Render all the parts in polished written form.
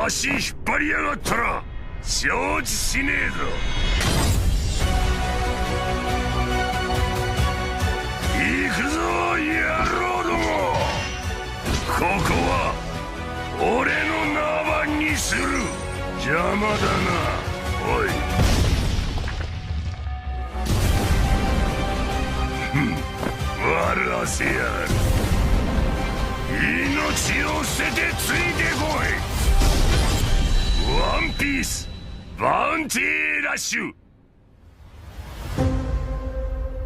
足引っ張りやがったら承知しねえぞ。行くぞ野郎ども。ここは俺の縄張りにする。邪魔だなおい。笑わせやがる。命を捨ててついてこい。ワンピースバウンティーラッシュ。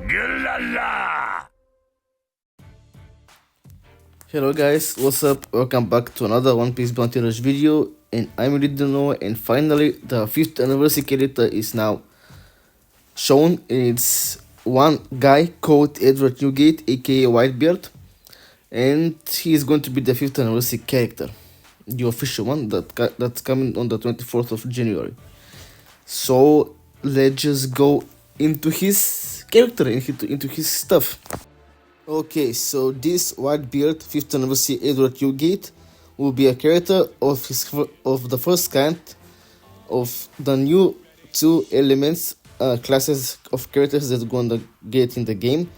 グララ。 Hello guys, what's up? Welcome back to another One Piece Bounty Rush video, and I'm Ridino, and finally the 5th anniversary character is now shown, and it's one guy called Edward Newgate, aka Whitebeard, and he's going to be the 5th anniversary character, the official one that's coming on the 24th of January. So let's just go into his character and into his stuff. Okay, so this Whitebeard 5th anniversary Edward Newgate will be a character of the first kind of the new 2 elements classes of characters that are gonna get in the game,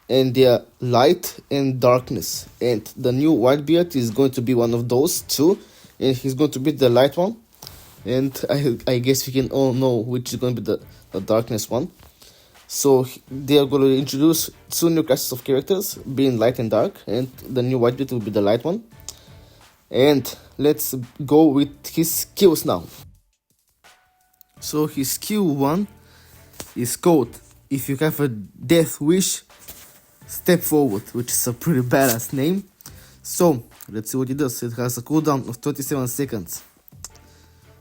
and they are light and darkness. And the new Whitebeard is going to be one of those 2, and he's going to be the light one. And I guess we can all know which is going to be the darkness one. So they are going to introduce 2 new classes of characters, being light and dark, and the new Whitebeard will be the light one. And let's go with his skills now. So his skill 1 is called, if you have a death wish, step forward, which is a pretty badass name. So let's see what it does. It has a cooldown of 27 seconds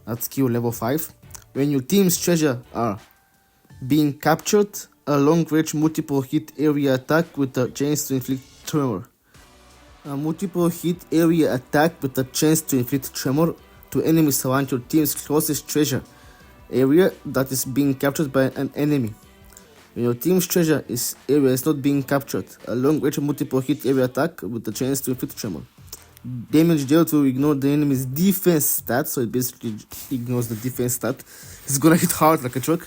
at skill level 5. When your team's treasure are being captured, a long-range multiple-hit area attack with a chance to inflict tremor. A multiple-hit area attack with a chance to inflict tremor to enemies around your team's closest treasure area that is being captured by an enemy. When your team's treasure area is not being captured, a long-range multiple-hit area attack with a chance to inflict tremor. Damage dealt will ignore the enemy's defense stat, so it basically ignores the defense stat. It's gonna hit hard like a truck.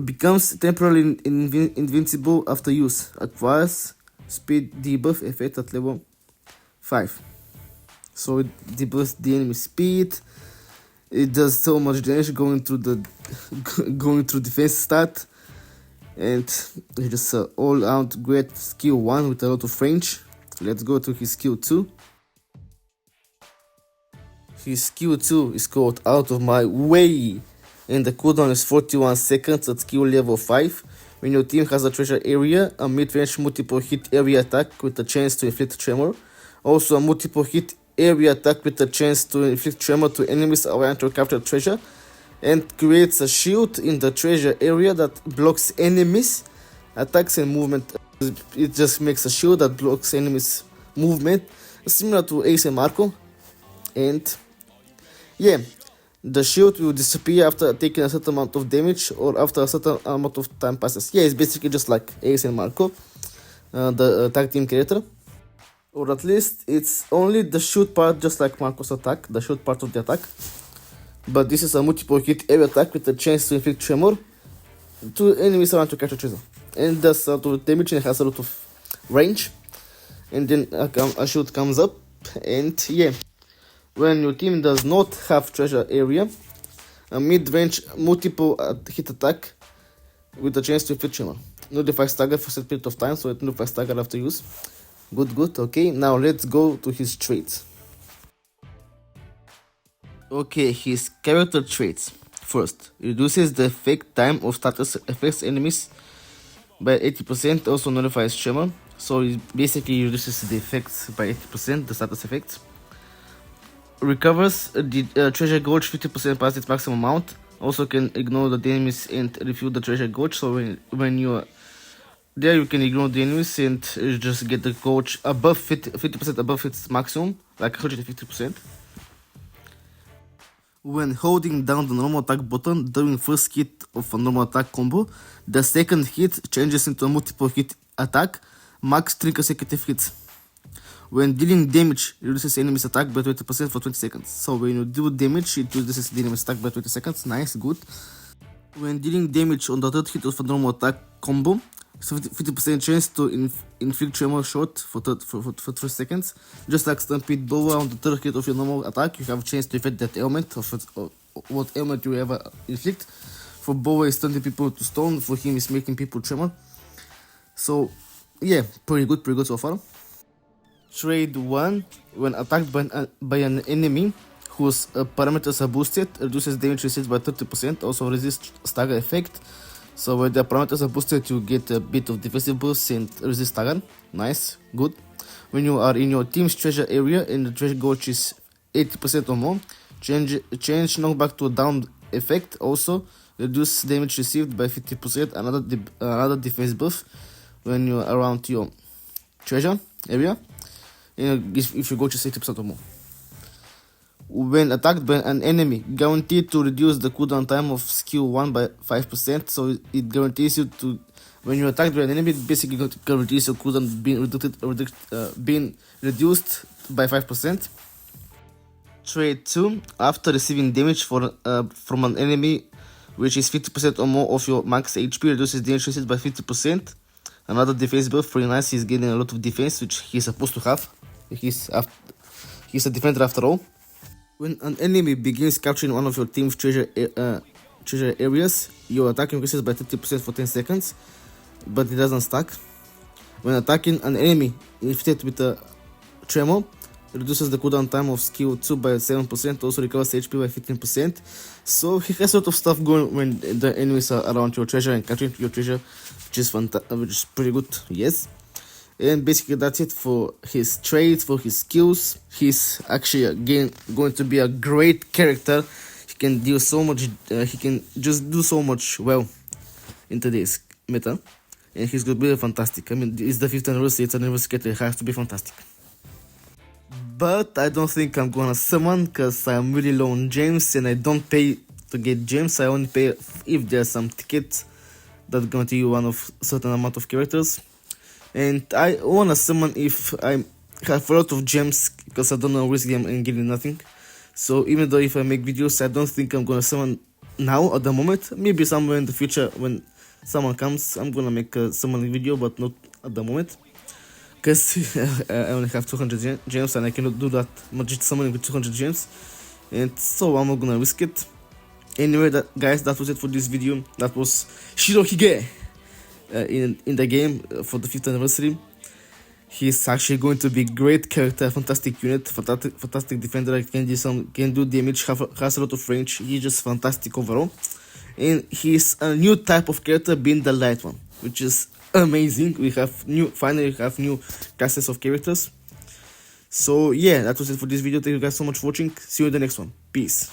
Becomes temporarily invincible after use. Acquires speed debuff effect at level 5. So it debuffs the enemy speed. It does so much damage going through defense stat, and it's just an all-out great skill 1 with a lot of range. Let's go to his skill 2. His skill 2 is called Out of My Way, and the cooldown is 41 seconds at skill level 5. When your team has a treasure area, a mid-range multiple hit area attack with a chance to inflict tremor. Also a multiple hit area attack with a chance to inflict tremor to enemies around your captured treasure, and creates a shield in the treasure area that blocks enemies attacks and movement. It just makes a shield that blocks enemies movement, similar to Ace and Marco. And yeah, the shield will disappear after taking a certain amount of damage or after a certain amount of time passes. Yeah, it's basically just like Ace and Marco, the tag team character. Or at least it's only the shoot part, just like Marco's attack, the shoot part of the attack. But this is a multiple hit area attack with a chance to inflict tremor to enemies around to capture treasure. And does a lot of damage and has a lot of range. And then a shoot comes up, and yeah. When your team does not have treasure area, a mid-range multiple hit attack with a chance to inflict tremor. Notify stagger for a set period of time, so it notifies stagger after use. Good. Okay, now let's go to his traits. Okay, his character traits. First, reduces the effect time of status effects enemies by 80%, also notifies tremor. So it basically reduces the effects by 80%, the status effects. Recovers the treasure gauge 50% past its maximum amount. Also can ignore the enemies and refill the treasure gauge. So when you are there, you can ignore the enemies and just get the gauge above 50% above its maximum, like 150%. When holding down the normal attack button during first hit of a normal attack combo, the second hit changes into a multiple hit attack, max 3 consecutive hits. When dealing damage, it reduces enemy's attack by 20% for 20 seconds. So when you do damage, it reduces the enemy's attack by 20 seconds. Nice, good. When dealing damage on the third hit of a normal attack combo, it's a 50% chance to inflict tremor shot for 3 seconds. Just like Stampede Boa on the third hit of your normal attack, you have a chance to affect that ailment of what ailment you ever inflict. For Boa, it's turning people to stone. For him, it's making people tremor. So yeah, pretty good so far. Trade 1, when attacked by an enemy whose parameters are boosted, reduces damage received by 30%, also resists stagger effect. So when the parameters are boosted, you get a bit of defensive boost and resist stagger. Nice, good. When you are in your team's treasure area and the treasure gauge is 80% or more, change knockback to a down effect, also reduce damage received by 50%, another defense buff when you are around your treasure area. If you go to 80% or more. When attacked by an enemy, guaranteed to reduce the cooldown time of skill 1 by 5%. So it guarantees you to, when you're attacked by an enemy, it basically guarantees your cooldown being reduced by 5%. Trade 2, after receiving damage from an enemy which is 50% or more of your max HP, reduces damage received by 50%. Another defense buff, pretty nice. He's getting a lot of defense, which he's supposed to have. He's a defender after all. When an enemy begins capturing one of your team's treasure areas, your attack increases by 30% for 10 seconds, but it doesn't stack. When attacking an enemy infected with a tremor, it reduces the cooldown time of skill 2 by 7%, also recovers HP by 15%. So he has a lot of stuff going when the enemies are around your treasure and capturing your treasure, which is pretty good, yes. And basically that's it for his traits, for his skills. He's actually again going to be a great character. He can do so much, he can just do so much well in today's meta. And he's going to be fantastic. I mean, it's the 5th anniversary, it's an anniversary character, it has to be fantastic. But I don't think I'm gonna summon, because I'm really low on gems and I don't pay to get gems. I only pay if there's some tickets that's gonna give you one of certain amount of characters. And I wanna summon if I have a lot of gems, because I don't know risk them and getting nothing. So even though if I make videos, I don't think I'm gonna summon now at the moment. Maybe somewhere in the future when someone comes, I'm gonna make a summoning video, but not at the moment. Because I only have 200 gems and I cannot do that much summoning with 200 gems. And so I'm not gonna risk it. Anyway, guys, that was it for this video. That was Shirohige in the game for the 5th anniversary. He's actually going to be a great character, fantastic unit, fantastic defender, can do damage, has a lot of range. He's just fantastic overall. And he's a new type of character, being the light one, which is amazing. Finally have new classes of characters. So yeah, that was it for this video. Thank you guys so much for watching. See you in the next one. Peace.